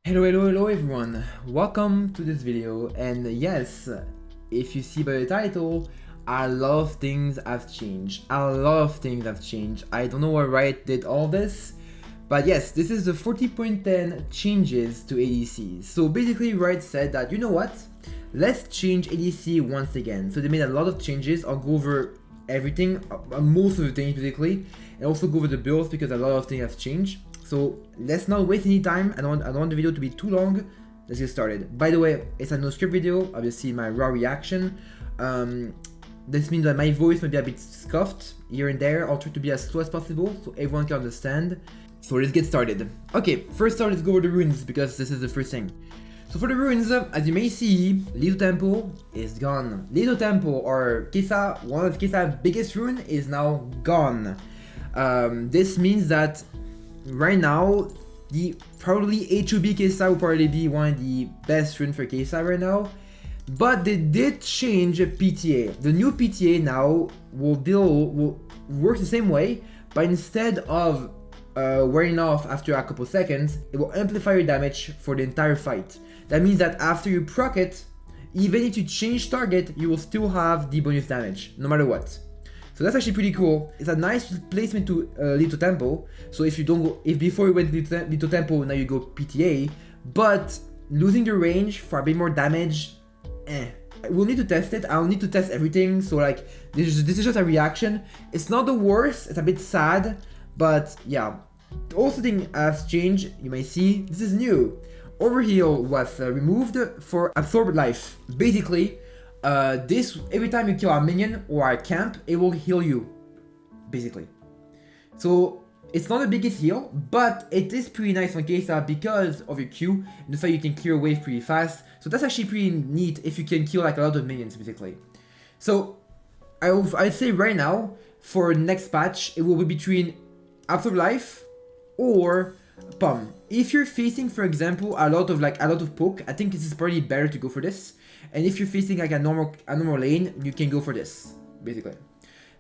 Hello everyone, welcome to this video. And yes, if you see by the title, a lot of things have changed. I don't know why Riot did all this, but yes, this is the 40.10 changes to ADCs. So basically Riot said that, you know what, let's change ADC once again. So they made a lot of changes. I'll go over everything, most of the things basically, and also go over the builds because a lot of things have changed. So let's not waste any time. I don't want the video to be too long. Let's get started. By the way, it's a no script video, obviously my raw reaction. This means that my voice may be a bit scuffed here and there. I'll try to be as slow as possible so everyone can understand. So let's get started. Okay, first off, let's go over the runes because this is the first thing. So for the runes, as you may see, Little Temple is gone. Little Temple, or KAISA, one of KAISA's biggest rune, is now gone. This means that right now, the probably HOB KAISA will probably be one of the best runes for KAISA right now. But they did change PTA. The new PTA now will work the same way, but instead of wearing off after a couple seconds, it will amplify your damage for the entire fight. That means that after you proc it, even if you change target, you will still have the bonus damage, no matter what. So that's actually pretty cool. It's a nice replacement to Little Temple. So if you don't go, if before you went Little Temple, now you go PTA, but losing the range for a bit more damage, we'll need to test it. I'll need to test everything. So like, this is just a reaction. It's not the worst. It's a bit sad, but yeah. Also thing has changed. You may see this is new. Overheal was removed for absorbed life. Basically, this every time you kill a minion or a camp, it will heal you, basically. So it's not the biggest heal, but it is pretty nice on KAISA because of your Q and the fact you can clear a wave pretty fast. So that's actually pretty neat if you can kill like a lot of minions, basically. So I'd say right now for next patch, it will be between absorb life or POM. If you're facing, for example, a lot of poke, I think this is probably better to go for this. And if you're facing like a normal lane, you can go for this, basically.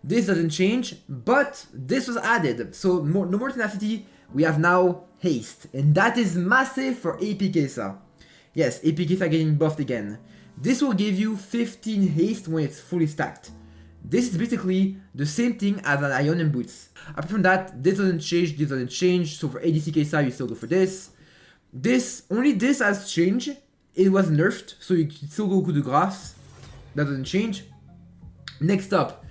This doesn't change, but this was added. So no more tenacity, we have now haste. And that is massive for AP KAISA. Yes, AP KAISA getting buffed again. This will give you 15 haste when it's fully stacked. This is basically the same thing as an Ionian Boots. Apart from that, this doesn't change, So for ADC KAISA, you still go for this. Only this has changed. It was nerfed, so you can still go coup de grâce. That doesn't change. Next up,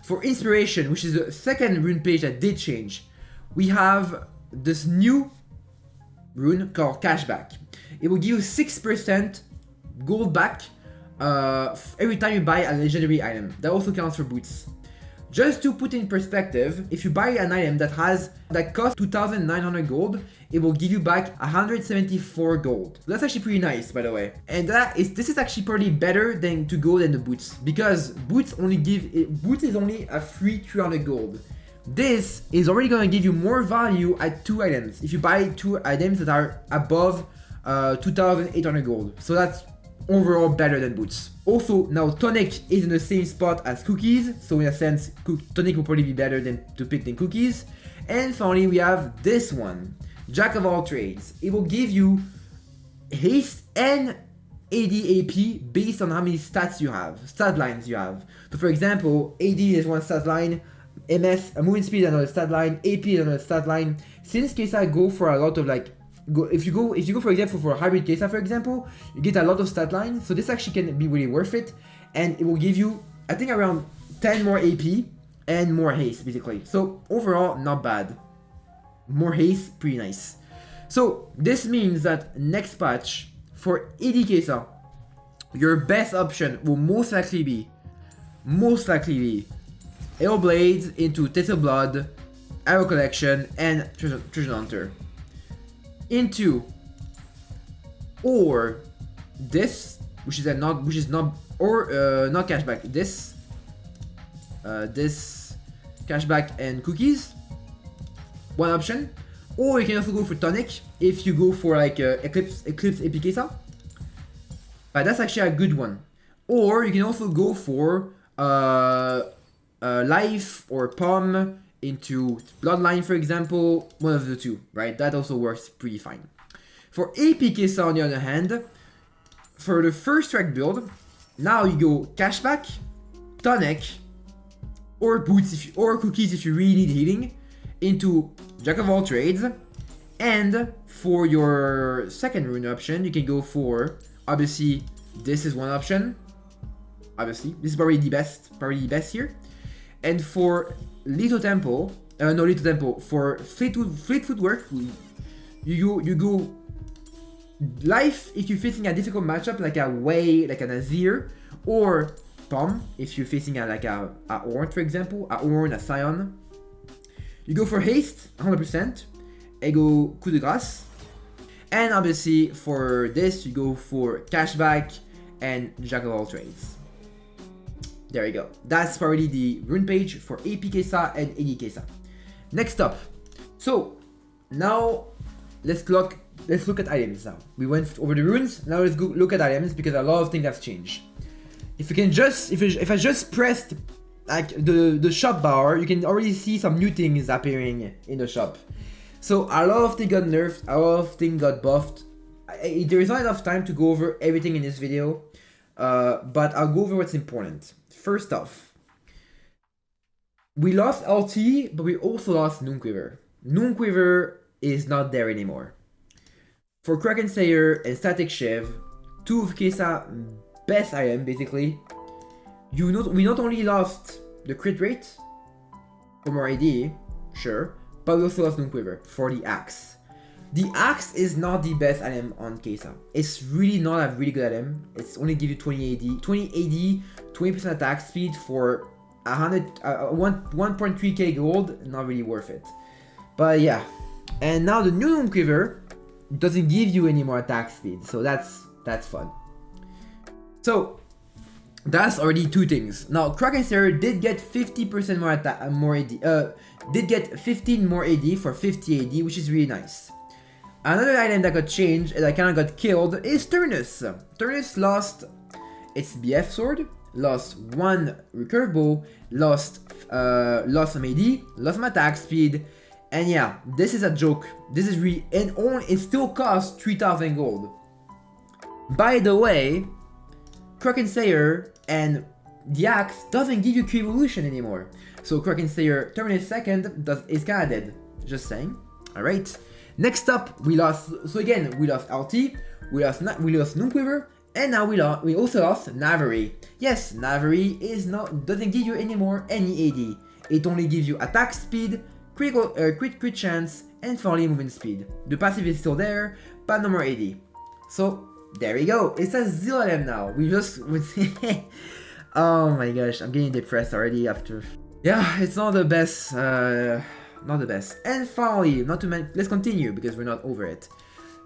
for inspiration, which is the second rune page that did change, we have this new rune called cashback. It will give you 6% gold back every time you buy a legendary item. That also counts for boots. Just to put in perspective, if you buy an item that costs 2,900 gold, it will give you back 174 gold. So that's actually pretty nice, by the way. And this is actually probably better than the boots, because boots is only a free 300 gold. This is already gonna give you more value at 2 items. If you buy 2 items that are above 2,800 gold. So that's overall better than boots. Also, now tonic is in the same spot as cookies, so in a sense, tonic will probably be better to pick than cookies. And finally, we have this one, Jack of all trades. It will give you haste and AD/AP based on how many stat lines you have. So for example, AD is one stat line, MS, a movement speed another stat line, AP is another stat line. Since KAISA go for a lot of if you go for example for a hybrid KAISA, for example, you get a lot of stat lines, so this actually can be really worth it, and it will give you, I think, around 10 more AP and more haste, basically. So overall, not bad. More haste, pretty nice. So this means that next patch for AD KAISA, your best option will most likely be Arrow Blades into Taste Blood, Arrow Collection, and Treasure Hunter. Or this, which is not cashback. This cashback and cookies, one option. Or you can also go for tonic if you go for like Eclipse AP KAISA. But that's actually a good one. Or you can also go for life or POM into Bloodline, for example, one of the two, right? That also works pretty fine. For AP KAISA on the other hand, for the first strike build, now you go cashback, tonic, or boots or cookies if you really need healing, into Jack of all trades. And for your second rune option, you can go for, obviously, this is one option. Obviously, this is probably the best here. And for Little Tempo, for Fleet Footwork, you go life if you're facing a difficult matchup like a Wei, like a Nazir, or Tom if you're facing a Ornn, for example, a Ornn, a Scion. You go for haste, 100%, and go coup de grâce. And obviously for this, you go for cashback and Jack of all trades. There you go. That's probably the rune page for AP KAISA and AD KAISA. Next up. So now let's look at items now. We went over the runes. Now let's go look at items because a lot of things have changed. If I just pressed like the shop bar, you can already see some new things appearing in the shop. So a lot of things got nerfed, a lot of things got buffed. There is not enough time to go over everything in this video, but I'll go over what's important. First off, we lost LT, but we also lost Noonquiver. Noonquiver is not there anymore. For Kraken Slayer and Static Shiv, two of KAISA best item basically, we not only lost the crit rate for more AD, sure, but we also lost Noonquiver for the axe. The axe is not the best item on KAISA. It's really not a really good item. It's only give you 20 AD, 20% attack speed for 1.3k gold. Not really worth it. But yeah, and now the new Noonquiver doesn't give you any more attack speed, so that's fun. So that's already two things. Now Kraken Slayer did get 50% more AD. Did get 15 more AD for 50 AD, which is really nice. Another item that got changed and that kind of got killed is Turnus. Turnus lost its BF sword, lost one recurve bow, lost some AD, lost some attack speed, and yeah, this is a joke. This is really, and it still costs 3,000 gold. By the way, Kraken Slayer and the axe doesn't give you Q evolution anymore. So Kraken Slayer Terminus second is kinda dead. Just saying. Alright. Next up, we lost LT, we lost Noonquiver, and now we also lost Navori. Yes, Navori doesn't give you anymore any AD. It only gives you attack speed, crit chance, and finally movement speed. The passive is still there, but no more AD. So there we go. It's a 0 item now. We just oh my gosh, I'm getting depressed already after. Yeah, it's not the best. Not the best. And finally, let's continue because we're not over it.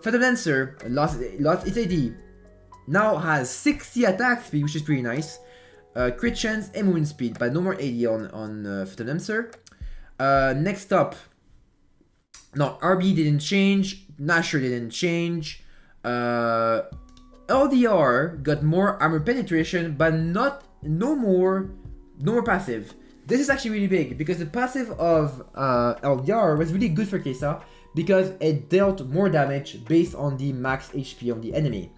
Phantom Dancer lost its AD. Now has 60 attack speed, which is pretty nice. Crit chance and movement speed, but no more AD on Phantom Dancer. Next up, no, RB didn't change. Nasher didn't change. LDR got more armor penetration, but no more passive. This is actually really big because the passive of LDR was really good for KAISA because it dealt more damage based on the max HP of the enemy.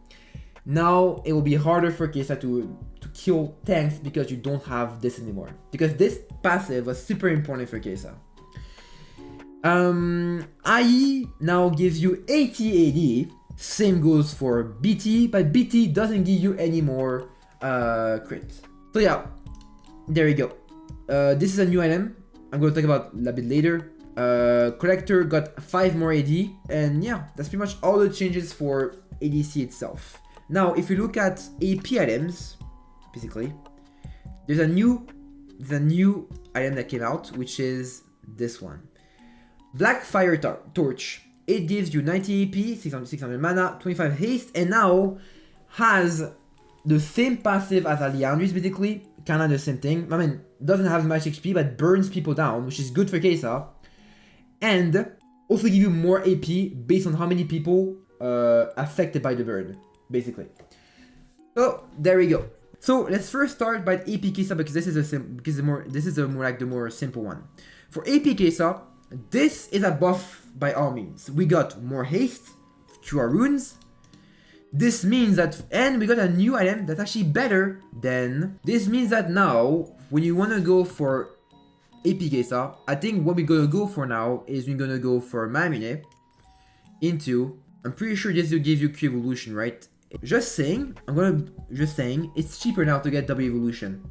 Now it will be harder for KAISA to kill tanks because you don't have this anymore. Because this passive was super important for KAISA. IE now gives you 80 AD. Same goes for BT, but BT doesn't give you any more crit. So yeah, there you go. This is a new item. I'm going to talk about a bit later. Collector got 5 more AD, and yeah, that's pretty much all the changes for ADC itself. Now, if you look at AP items, basically, there's a new item that came out, which is this one. Black Fire Torch. It gives you 90 AP, 600 mana, 25 haste, and now has the same passive as Aliandris, basically. Kinda the same thing. I mean, doesn't have much HP, but burns people down, which is good for KAISA. And also give you more AP based on how many people affected by the burn, basically. So there we go. So let's first start by AP KAISA because this is the more simple one. For AP KAISA, this is a buff by all means. We got more haste, QR runes. This means that, and we got a new item that's actually better than, this means that now, when you want to go for AP KAISA, I think what we're gonna go for now is we're gonna go for Mamine into, I'm pretty sure this will give you Q evolution, right? Just saying, it's cheaper now to get W evolution.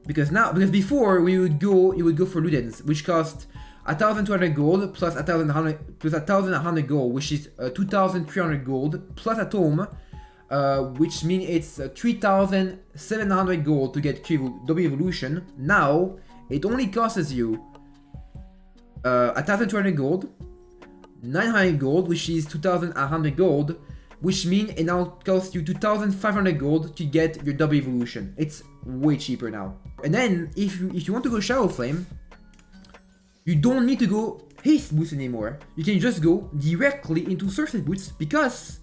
Because before you would go for Ludens, which cost 1,200 gold plus 1,100 gold, which is 2,300 gold plus a tome, which means it's 3,700 gold to get W evolution. Now it only costs you 1,200 gold, 900 gold, which is 2,100 gold, which means it now costs you 2,500 gold to get your W evolution. It's way cheaper now. And then if you want to go Shadow Flame, you don't need to go haste boots anymore. You can just go directly into Surface boots because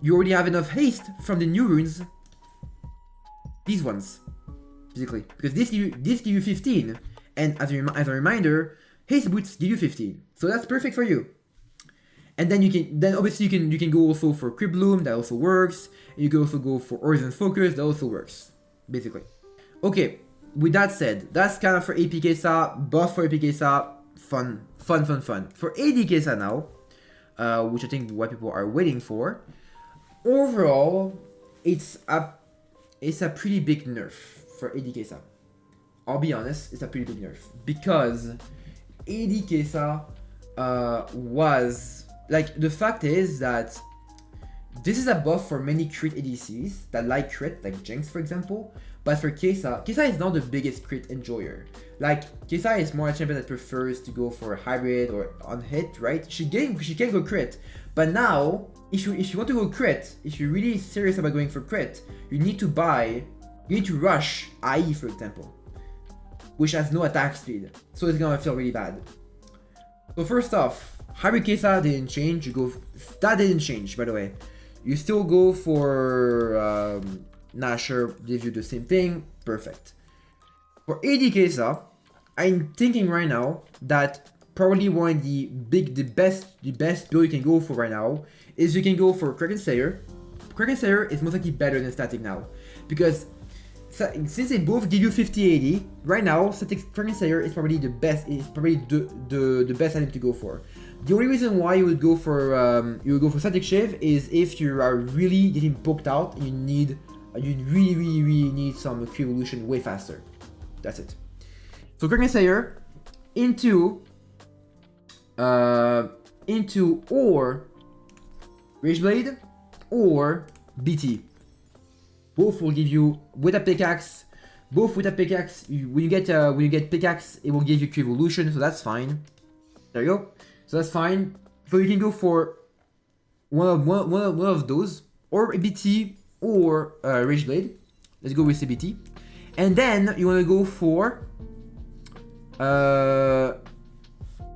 you already have enough haste from the new runes. These ones, basically, because this give you 15, and as a reminder, haste boots give you 15, so that's perfect for you. And then obviously you can go also for Crypt Bloom, that also works. You can also go for Horizon Focus, that also works, basically. Okay, with that said, that's kind of for AP KAISA, buff for AP KAISA, fun. For AD KAISA now, which I think what people are waiting for, overall, it's a pretty big nerf for AD KAISA. I'll be honest, it's a pretty big nerf because AD KAISA was, like, the fact is that this is a buff for many crit ADCs that like crit, like Jinx for example, but for KAISA is not the biggest crit enjoyer. Like, KAISA is more a champion that prefers to go for hybrid or on hit, right? She can go crit, but now, if you want to go crit, if you're really serious about going for crit, you need to rush IE for example, which has no attack speed, so it's gonna feel really bad. So first off, hybrid KAISA didn't change. That didn't change, by the way. You still go for Nasher, gives you the same thing, perfect. For AD KAISA, I'm thinking right now that probably one of the best build you can go for right now is you can go for Kraken Slayer. Kraken Slayer is most likely better than Static now, because since they both give you 50-80, right now Static Kraken Slayer is probably the best. Is probably the best item to go for. The only reason why you would go for Static Shave is if you are really getting poked out and you really need some Q evolution way faster. That's it. So Kraken Slayer into or Rageblade or BT. Both will give you with a pickaxe. When you get pickaxe, it will give you Q evolution, so that's fine. There you go. So that's fine. So you can go for one of those, or BT or Rageblade. Let's go with CBT. And then you want to go for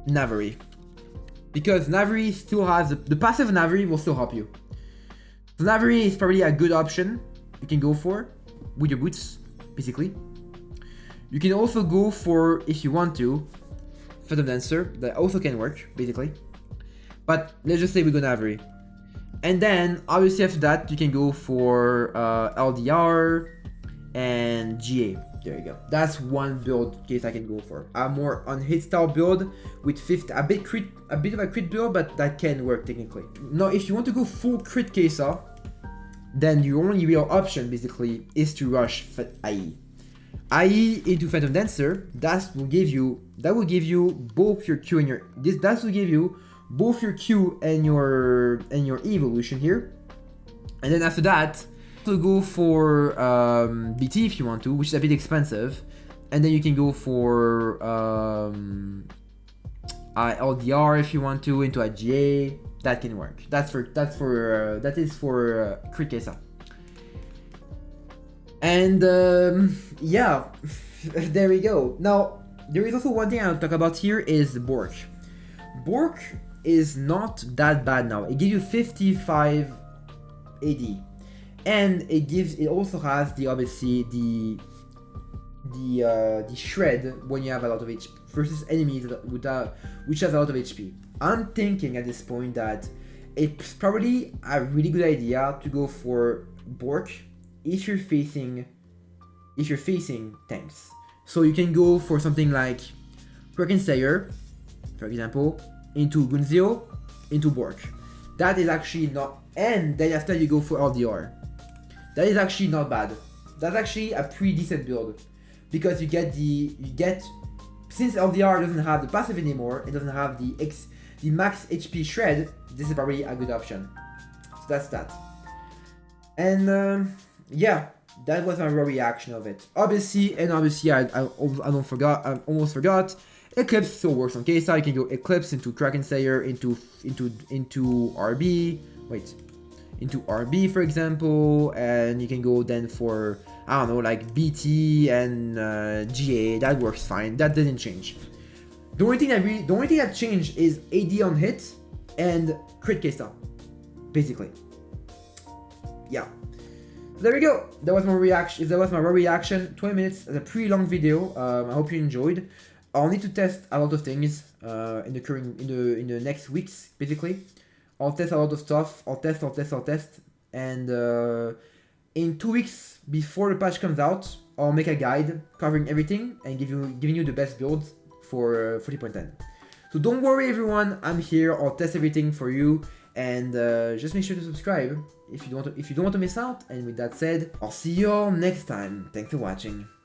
Navori, because Navori still has the passive. Navori will still help you. So Navori is probably a good option you can go for with your boots, basically. You can also go for, if you want to, Phantom Dancer, that also can work, basically. But let's just say we go Navori. And then, obviously after that, you can go for LDR and GA. There you go. That's one build case I can go for. A more on-hit style build with 50, a bit of a crit build, but that can work technically. Now, if you want to go full crit KAISA, then your only real option basically is to rush IE. IE into Phantom Dancer. That will give you both your Q and your that will give you both your Q and your evolution here. And then after that, to go for BT if you want to, which is a bit expensive, and then you can go for LDR if you want to into a GA. That can work. That is for crit KAISA. And yeah, there we go. Now there is also one thing I'll talk about here is Bork. Bork is not that bad now. It gives you 55 AD. And it also has the obviously the shred when you have a lot of HP versus enemies which has a lot of HP. I'm thinking at this point that it's probably a really good idea to go for Bork if you're facing tanks. So you can go for something like Slayer, for example, into Gunzio, into Bork. That is actually not, and then after you go for LDR. That is actually not bad. That's actually a pretty decent build, because you get since LDR doesn't have the passive anymore, it doesn't have the max HP shred. This is probably a good option. So that's that. And yeah, that was my raw reaction of it. Obviously, I almost forgot. Eclipse still works on KAISA. You can go Eclipse into Kraken Slayer into RB. Wait, into RB for example, and you can go then for, I don't know, like BT and GA. That works fine. That didn't change. The only thing that changed is AD on hit and crit KAISA, basically. Yeah. There we go. That was my reaction. That was my raw reaction. 20 minutes. That's a pretty long video. I hope you enjoyed. I'll need to test a lot of things in the next weeks. Basically, I'll test a lot of stuff. I'll test, and in 2 weeks before the patch comes out, I'll make a guide covering everything and giving you the best builds for 40.10. So don't worry, everyone. I'm here. I'll test everything for you, and just make sure to subscribe if you don't want to miss out. And with that said, I'll see you all next time. Thanks for watching.